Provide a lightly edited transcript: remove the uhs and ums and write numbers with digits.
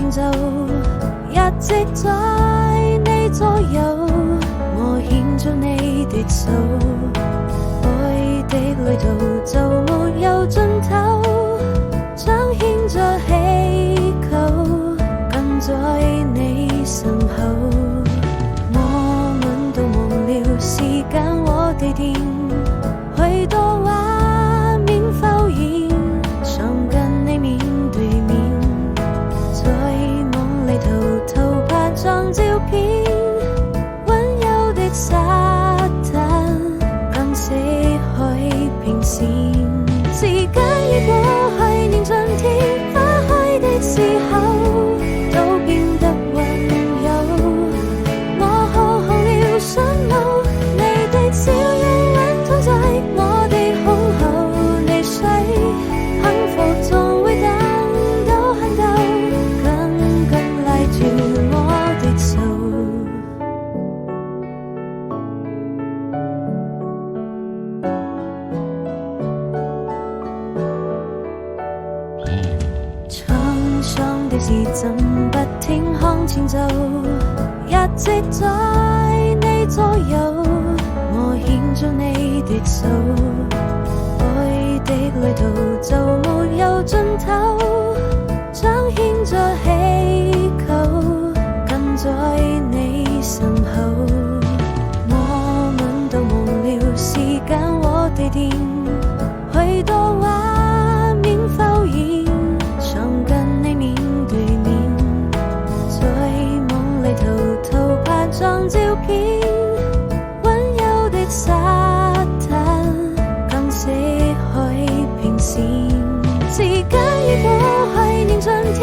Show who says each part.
Speaker 1: 前奏，一直在你左右，我牽着你的手，愛的旅途就沒有盡頭，彰顯着祈求，跟在你身後。我們都忘了時間和地點，許多畫面浮現，想跟你面對面，在夢裏偷拍張照片，溫柔的沙灘跟死海平線，時間已過去，年盡天花開的時候都變得溫柔，我好紅了想路，你的笑容溫躺在我的胸口，你睡幸福總會等到很久，緊緊拉住我的手。滄桑的時針不停向前走，一直在你左右，我牽着你的手，愛的旅途就沒有盡頭，彰顯着祈求，跟在你身後。我們都忘了時間和地點，許多畫面浮現，想跟你面對面，在夢裏偷拍張照片，溫柔的沙灘跟死海平線，時間已過去，年盡天